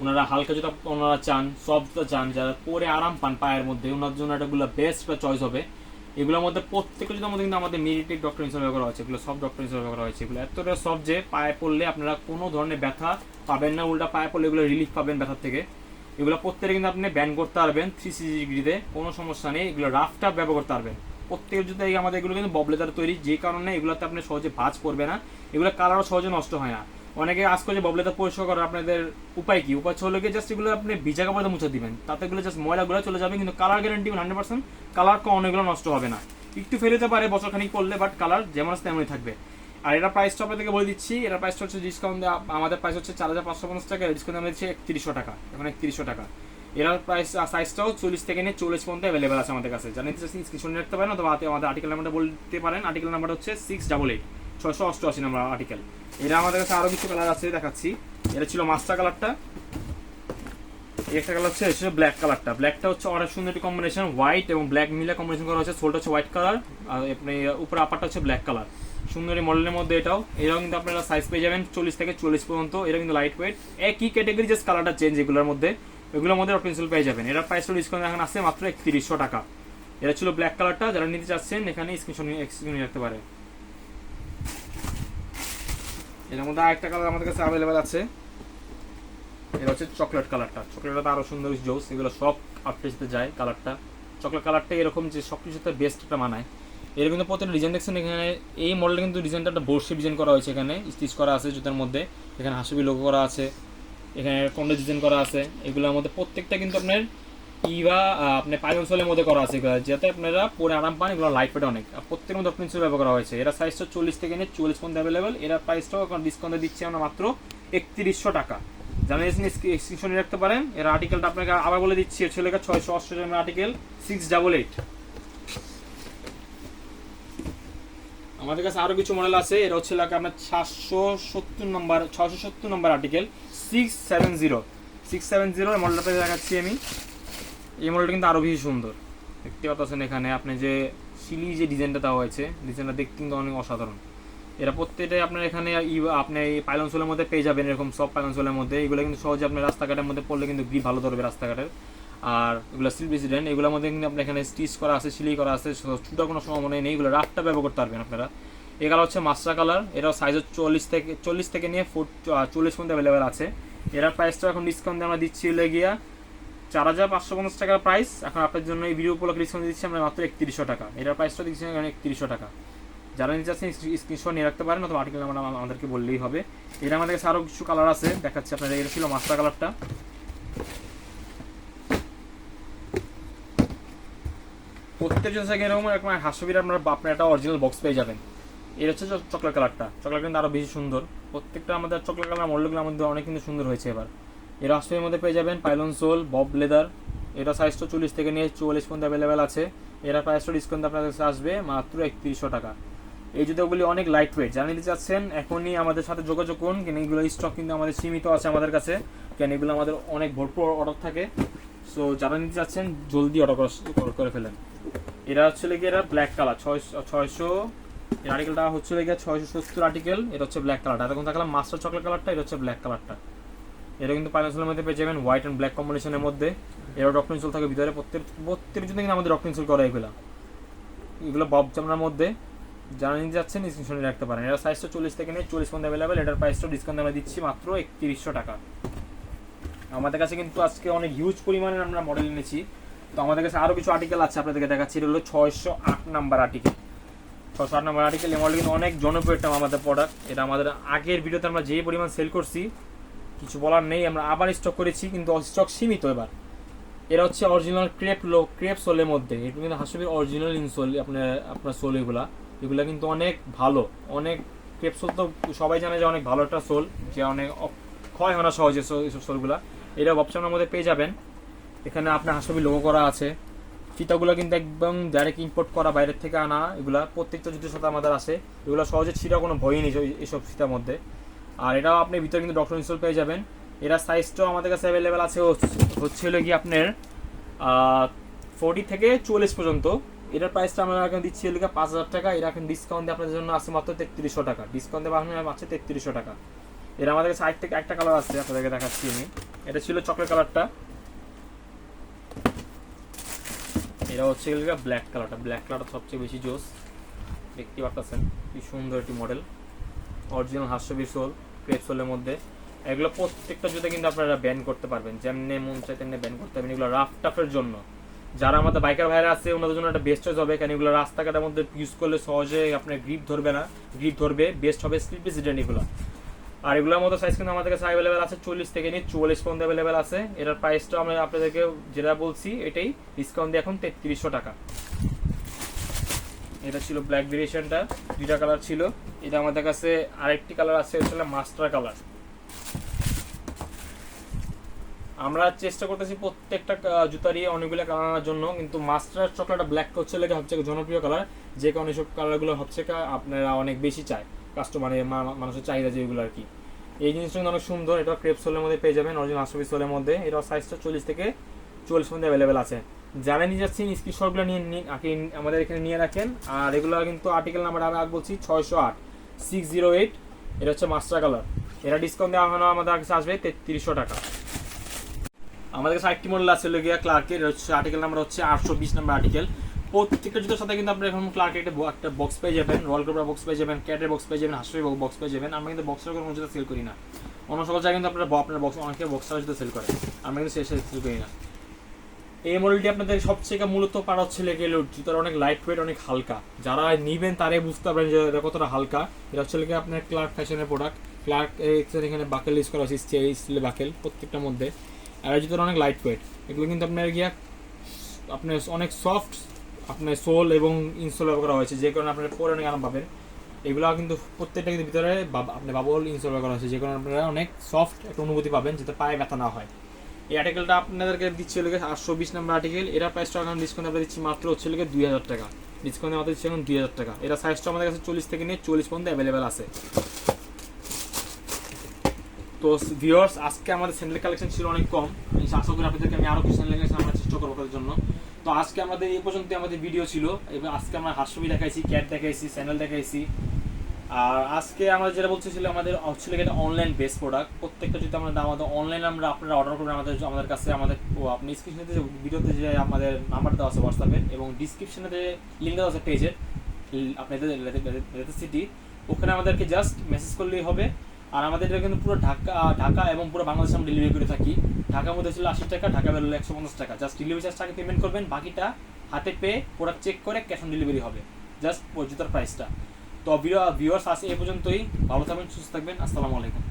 ওনারা হালকা জুতা ওনারা চান, সফট চান, যারা পরে আরাম পান পায়ের মধ্যে, ওনার জন্য এটাগুলো বেস্ট চয়েস হবে। এগুলোর মধ্যে প্রত্যেকটা জুতার মধ্যে কিন্তু আমাদের মিলিটারি ডক্টর হিসেবে ব্যবহার করা হয়েছে, এগুলো সব ডক্টর হিসেবে ব্যবহার করা হয়েছে। এগুলো এতটা সফট যে পায়ে পড়লে আপনারা কোনো ধরনের ব্যথা পাবেন না, উল্টা পায়ে পড়লে এগুলো রিলিফ পাবেন ব্যথার থেকে। এগুলো প্রত্যেকে কিন্তু আপনি ব্যান করতে পারবেন 360 ডিগ্রিতে, কোনো সমস্যা নেই। এগুলো রাফটা ব্যবহার করতে পারবেন। প্রত্যেকের জুতাই আমাদের এগুলো কিন্তু ববলেদার তৈরি, যে কারণে এগুলোতে আপনি সহজে ভাঁজ পড়বে না, এগুলো কালারও সহজে নষ্ট হয় না। অনেকে আজ করে ববলেদার পরিষ্কার করার আপনাদের উপায় কি? উপায় হলো গিয়ে জাস্ট এগুলো আপনি ভিজা কাপড়ে মুছে দিবেন, তাতে এগুলো জাস্ট ময়লাগুলো চলে যাবে, কিন্তু কালার গ্যারান্টি 100%, কালার অনেকগুলো নষ্ট হবে না। একটু ফেলতে পারে বছর খানিক পড়লে, বাট কালার যেমন আছে তেমনই থাকবে। আর এটা প্রাইসটা আপনাদেরকে বলে দিচ্ছি, এটা প্রাইসটা হচ্ছে ডিসকাউন্ট আমাদের প্রাইস হচ্ছে 4550 টাকা, ডিসকাউন্ট আমরা দিচ্ছি 3100 টাকা। এখন 3100 টাকা। এর প্রাইস সাইজটাও 40 থেকে নিয়ে 44 পর্যন্ত অ্যাভেলেবেল আছে আমাদের কাছে। জানেন স্ক্রিনশট নিয়ে রাখতে পারেন, অথবা আমাদের আর্টিকেল নাম্বারটা বলতে পারেন। আর্টিকেল নাম্বার হচ্ছে 688 688 নাম্বার আর্টিকেল। এরা আমাদের কাছে আরো কিছু কালার আছে, দেখাচ্ছি। এটা ছিল মাস্টার কালারটা, একটা কালার হচ্ছে এটা ব্ল্যাক কালারটা। ব্ল্যাকটা হচ্ছে অনেক সুন্দর একটি কম্বিনেশন, হোয়াইট এবং ব্ল্যাক মিলে কম্বিনেশন করা হচ্ছে। সোলটা হচ্ছে হোয়াইট কালার, আর আপনি উপরে আপারটা হচ্ছে ব্ল্যাক কালার। সুন্দর এই মডেলের মধ্যে এটাও কিন্তু আপনারা সাইজ পেয়ে যাবেন 40 থেকে 44 পর্যন্ত। এটা কিন্তু লাইট ওয়েট, একই ক্যাটাগরি, জাস্ট কালারটা চেঞ্জ। এগুলোর মধ্যে পেন্সিল পেয়ে যাবেন। এটার প্রাইসটা ডিসকাউন্ট এখন আছে মাত্র 3100 টাকা। এটা ছিল ব্ল্যাক কালারটা, যারা নিতে চাচ্ছেন এখানে স্ক্রিনশট নিয়ে রাখতে পারে। এর মধ্যে আরেকটা কালার আমাদের কাছে অ্যাভেলেবেল আছে, এটা হচ্ছে চকলেট কালারটা। চকলেটটা আরো সুন্দর জোস, এগুলো সব আউটফিটের সাথে যায়। কালারটা চকলেট কালারটা এরকম যে সব কিছুর সাথে বেস্ট একটা মানায়। এর কিন্তু প্রত্যেকটা ডিজাইন দেখছেন এখানে। এই মডেলটা কিন্তু ডিজাইনটা একটা বর্ষি ডিজাইন করা হয়েছে, এখানে স্টিচ করা আছে জুতার মধ্যে। এখানে হাসুবি লোগো করা আছে, এখানে কন্ডো ডিজাইন করা আছে। এগুলোর মধ্যে প্রত্যেকটা কিন্তু আপনার আপনার পাইলন সোলের মধ্যে করা আছে, যাতে আপনারা পরে আরাম পান। এগুলো লাইট ওয়েট অনেক, আর প্রত্যেকের মধ্যে পেন্সিল ব্যবহার করা হয়েছে। এরা সাইজটা 40 থেকে নিয়ে 44 পর্যন্ত অ্যাভেলেবেল। এরা প্রাইসটাও এখন ডিসকাউন্টে দিচ্ছি আমরা মাত্র 3100 টাকা। জানিয়ে স্ক্রিনশট নিয়ে রাখতে পারেন। এর আর্টিকেলটা আপনাকে আবার বলে দিচ্ছি, এর ছিল 688 আর্টিকেল 688। আমাদের কাছে আরো কিছু মডেল আছে। এটা হচ্ছে আপনার 670 নম্বর আর্টিকেল 670 মডেলটা দেখাচ্ছি আমি। এই মডেলটা কিন্তু আরো বেশি সুন্দর, দেখতে পাচ্ছেন এখানে আপনি যে শিলি যে ডিজাইনটা দেওয়া হয়েছে, ডিজাইনটা দেখতে কিন্তু অনেক অসাধারণ। এরা প্রত্যেকটাই আপনার এখানে আপনি পাইলন সোলের মধ্যে পেয়ে যাবেন, এরকম সব পাইলন সোলের মধ্যে। এগুলো কিন্তু সহজে আপনি রাস্তাঘাটের মধ্যে পড়লে কিন্তু গ্রিপ ভালো ধরবে রাস্তাঘাটের। আর এগুলো স্টিল প্রেসিডেন্ট, এগুলোর মধ্যে কিন্তু আপনার এখানে স্টিচ করা আছে, সিলাই করা আছে, ছুটার কোনো সম্ভাবনা নেই। এগুলো রাফটা ব্যবহার করতে পারবেন আপনারা। এই কালার হচ্ছে মাস্টার কালার, এটাও সাইজ 40 থেকে নিয়ে 40 পর্যন্ত অ্যাভেলেবেল আছে। এটার প্রাইসটা এখন ডিসকাউন্ট আমরা দিচ্ছি গিয়া 4550 টাকার প্রাইস। এখন আপনার জন্য এই ভিডিও উপলক্ষে ডিসকাউন্ট দিচ্ছি আমরা মাত্র 3100 টাকা। এটার প্রাইসটা দিচ্ছি এখানে 3100 টাকা। যারা নিতে চাচ্ছেন স্ক্রিনশট নিয়ে রাখতে পারেন, অথবা আর্টিকেল নাম্বার আমাদেরকে বললেই হবে। এটা আমাদের কাছে আরও কিছু কালার আছে, দেখাচ্ছি আপনারা। এটা ছিল মাস্টার কালারটা। প্রত্যেক জন্য এরকম হাসবির আপনার একটা অরিজিনাল বক্স পেয়ে যাবেন। এটা হচ্ছে চকলেট কালারটা। চকলেট কিন্তু আরও বেশি সুন্দর। প্রত্যেকটা আমাদের চকলেট কালার মডেলগুলো আমাদের অনেক কিন্তু সুন্দর হয়েছে এবার। এর হাসবির মধ্যে পেয়ে যাবেন পাইলন সোল, বব লেদার। এটা সাইজটা 40 থেকে নিয়ে 44 পর্যন্ত অ্যাভেলেবেল আছে। এরা প্রাইসটা ডিসকাউন্ট আপনার কাছে আসবে মাত্র 3100 টাকা। এই জুতোগুলি অনেক লাইট ওয়েট, যারা নিতে চাচ্ছেন এখনই আমাদের সাথে যোগাযোগ করুন, কেন এগুলো স্টক কিন্তু আমাদের সীমিত আছে আমাদের কাছে, কেন এগুলো আমাদের অনেক ভরপুর অর্ডার থাকে। সো যারা নিতে চাচ্ছেন জলদি অর্ডার করে ফেলেন। এরা হচ্ছে লেগে এরা ব্ল্যাক কালার 600 এর আর্টিকেলটা হচ্ছে লেগে 670 আর্টিকেল। এটা হচ্ছে ব্ল্যাক কালারটা। এখন দেখালাম মাস্টার চকলেট কালারটা, এটা হচ্ছে ব্ল্যাক কালারটা। এটা কিন্তু পাইনাসেলের মধ্যে পেয়ে যাবেন হোয়াইট অ্যান্ড ব্ল্যাক কম্বিনেশনের মধ্যে। এরা ডক পেন্সিল থাকে ভিতরে, প্রত্যেক জন্য কিন্তু আমাদের ডক পেন্সিল করা এগুলো বব জামনার মধ্যে। যারা নিতে যাচ্ছেন স্ক্রিনশট রাখতে পারেন। এর সাইজটা 40 থেকে নিয়ে 40 পর্যন্ত অ্যাভেলেবেল। এটার প্রাইসটা ডিসকাউন্ট আমরা দিচ্ছি মাত্র 3100 টাকা। আমাদের কাছে কিন্তু আজকে অনেক হিউজ পরিমাণে আমরা মডেল এনেছি। তো আমাদের কাছে আরও কিছু আর্টিকেল আছে, আপনাদেরকে দেখাচ্ছি। এটা হলো 608 নাম্বার আর্টিকেল। 608 নাম্বার আর্টিকেল এই মডেল কিন্তু অনেক জনপ্রিয় একটা আমাদের প্রোডাক্ট। এটা আমাদের আগের ভিডিওতে আমরা যে পরিমাণ সেল করছি কিছু বলার নেই, আমরা আবার স্টক করেছি, কিন্তু স্টক সীমিত এবার। এরা হচ্ছে অরিজিনাল ক্রেপ সোলের মধ্যে। এটা কিন্তু হাসবির অরিজিনাল ইনসোল, আপনার সোল। এগুলো কিন্তু অনেক ভালো। অনেক ক্রেপ সোল তো সবাই জানে যে অনেক ভালো একটা সোল, যে অনেক ক্ষয় হয় না সহজে এইসব সোলগুলা। এটা অপশনের মধ্যে পেয়ে যাবেন। এখানে আপনার হাসবি লোগো করা আছে। ফিতাগুলো কিন্তু একদম ডাইরেক্ট ইম্পোর্ট করা, বাইরের থেকে আনা। এগুলা প্রত্যেকটা জুতোর সাথে আমাদের আছে। এগুলো সহজে ছিঁড়া কোনো ভয়ই নেই এইসব ফিতার মধ্যে। আর এটাও আপনি ভিতরে কিন্তু ডক্টর ইনসোল পেয়ে যাবেন। এরা সাইজটাও আমাদের কাছে অ্যাভেলেবেল আছে, হচ্ছে কি আপনার 40 থেকে 44 পর্যন্ত। এটার প্রাইসটা আমরা এখন দিচ্ছি 5000 টাকা। এরা এখন ডিসকাউন্ট দিয়ে আপনাদের জন্য আছে মাত্র 3300 টাকা। ডিসকাউন্ট দিয়ে বানানো আছে 3300 টাকা। এরা আমাদের সাইড থেকে একটা কালার আছে, আপনাদেরকে দেখাচ্ছি আমি। এটা ছিল চকলেট কালারটা। এটা হচ্ছে ব্ল্যাক কালারটা। ব্ল্যাক কালারটা সবচেয়ে বেশি জোস, দেখতে পাচ্ছেন কি সুন্দর একটি মডেল। অরিজিনাল হাস্যবি সোল, ক্রেপ সোলের মধ্যে। এগুলো প্রত্যেকটা জুতো কিন্তু আপনারা ব্যান করতে পারবেন, যেমনি মন চাই তেমনি ব্যান করতে পারবেন। এগুলো রাফ টাফের জন্য, যারা আমাদের বাইকার ভাইরা আছে ওনাদের জন্য একটা বেস্ট চয়েস হবে, কারণ এগুলো রাস্তাঘাটের মধ্যে ইউজ করলে সহজে আপনার গ্রিপ ধরবে না, গ্রিপ ধরবে, বেস্ট হবে স্লিপ প্রেসিডেন্ট এগুলো। আর এগুলোর মতো সাইজ কিন্তু আমাদের কাছে অ্যাভেলেবেল আছে 40 থেকে নিয়ে 44 পর্যন্ত অ্যাভেলেবেল আছে। এটার প্রাইসটা আমরা আপনাদেরকে যেটা বলছি এটাই ডিসকাউন্ট দিয়ে এখন 3300 টাকা। এটা ছিল ব্ল্যাক ভেরিয়েশনটা, দুইটা কালার ছিল। এটা আমাদের কাছে আরেকটি কালার আছে, এটা হলো মাস্টার কালার। আমরা চেষ্টা করতেছি প্রত্যেকটা জুতারই অনেকগুলো কালার আনার জন্য, কিন্তু মাস্টার চকলেট ব্ল্যাক হচ্ছে লেগে হচ্ছে জনপ্রিয় কালার, যে কারণে সব কালারগুলো হচ্ছে আপনারা অনেক বেশি চায় কাস্টমারের, মানুষের চাহিদা যেগুলো আর কি। এই জিনিসটা কিন্তু অনেক সুন্দর, এটা ক্রেপ সোলের মধ্যে পেয়ে যাবেন, অরিজিনাল আশরাফি সোলের মধ্যে। এটা সাইজটা 40 থেকে 44 মধ্যে অ্যাভেলেবেল আছে। যারা নিয়ে যাচ্ছেন স্ক্রিনশটগুলো নিয়ে নিন, আমাদের এখানে নিয়ে রাখেন। আর এগুলো কিন্তু আর্টিকেল নাম্বার আমি আগে বলছি 608 608, এটা হচ্ছে মাস্টার কালার। এটা ডিসকাউন্ট দেওয়া হয় না, আমাদের কাছে আসবে 3300 টাকা। আমাদের কাছে আরেকটি মডেল আছে গিয়া ক্লার্কের, হচ্ছে আর্টিকেল নাম্বার হচ্ছে 820 নাম্বার আর্টিকেল। প্রত্যেকটা জুতোর সাথে কিন্তু আপনারা এখন ক্লার্কের একটা বক্স পেয়ে যাবেন, রয়্যাল কোবরা বক্স পেয়ে যাবেন, ক্যাটের বক্স পেয়ে যাবেন, হাসপাতাল বক্স পেয়ে যাবেন। আমরা কিন্তু বক্সের কোনো জুতো সেল করি না, অন্য সকল জায়গায় কিন্তু আপনার বক্স অনেকে বক্সার জুতো সেল করে, আমরা কিন্তু সেল করি না। এই মডেলটি আপনাদের সবচেয়ে মূলত পারা হচ্ছে লেগে জুতার অনেক লাইট ওয়েট, অনেক হালকা। যারা নিবেন তারাই বুঝতে পারবেন যে এটা কতটা হালকা। এটা হচ্ছে লেগে আপনার ক্লার্ক ফ্যাশনের প্রোডাক্ট। ক্লার্ক এখানে বাকেল ইউজ করা হচ্ছে, স্টিলের বাকেল প্রত্যেকটার মধ্যে। আর এই জুতোর অনেক লাইট ওয়েট, এগুলো কিন্তু আপনার গিয়া আপনার অনেক সফট, আপনার সোল এবং ইনসোল ব্যবহার করা হয়েছে, যে কারণে আপনার পরে অনেক আরাম পাবেন। এগুলো কিন্তু প্রত্যেকটা কিন্তু ভিতরে আপনার বাবল ইনসোল ব্যবহার করা হয়েছে, যে কারণে আপনারা অনেক সফট একটা অনুভূতি পাবেন, যাতে পায়ে ব্যথা না হয়। এই আর্টিকেলটা আপনাদেরকে দিচ্ছে লেগে 820 নাম্বার আর্টিকেল। এরা প্রাইসটা এখন ডিসকাউন্ট আমরা দিচ্ছি মাত্র হচ্ছে লেগে 2000 টাকা। ডিসকাউন্ট আমাদের দিচ্ছি এখন 2000 টাকা। এটা সাইজটা আমাদের কাছে 40 থেকে নিয়ে 40 পর্যন্ত অ্যাভেলেবেল আছে। তো ভিউয়ার্স, আজকে আমাদের স্যান্ডেল কালেকশন ছিল অনেক কম, আশা করি আপনাদেরকে আমি আরও কিছু স্যান্ডেল কালেকশন আমরা চেষ্টা করবো করার জন্য। তো আজকে আমাদের এই পর্যন্ত আমাদের ভিডিও ছিল। এবার আজকে আমরা হাসপাবি দেখাইছি, ক্যাট দেখাইছি, স্যান্ডেল দেখাইছি। আর আজকে আমরা যেটা বলতেছিলাম, আমাদের হচ্ছে এটা অনলাইন বেস প্রোডাক্ট। প্রত্যেকটা যদি আমাদের অনলাইন আপনারা অর্ডার করবেন আমাদের কাছে, আমাদের আপনি স্ক্রিনে যে ভিডিওতে যে আমাদের নাম্বার দেওয়া আছে হোয়াটসঅ্যাপের, এবং ডিসক্রিপশনে যে লিঙ্ক দেওয়া আছে পেজের আপনাদের সিটি, ওখানে আমাদেরকে জাস্ট মেসেজ করলেই হবে। আর আমাদের এটা কিন্তু পুরো ঢাকা এবং পুরো বাংলাদেশে আমরা ডেলিভারি করে থাকি। ঢাকার মধ্যে ছিল 80 টাকা, ঢাকা বেরোলে 150 টাকা। জাস্ট ডেলিভারি চার্জ টাকা পেমেন্ট করবেন, বাকিটা হাতে পেয়ে প্রোডাক্ট চেক করে ক্যাশ অন ডেলিভারি হবে, জাস্ট জুতার প্রাইসটা। তো ভিউয়ার্স, আছে এ পর্যন্তই। ভালো থাকবেন, সুস্থ থাকবেন, আসসালামু আলাইকুম।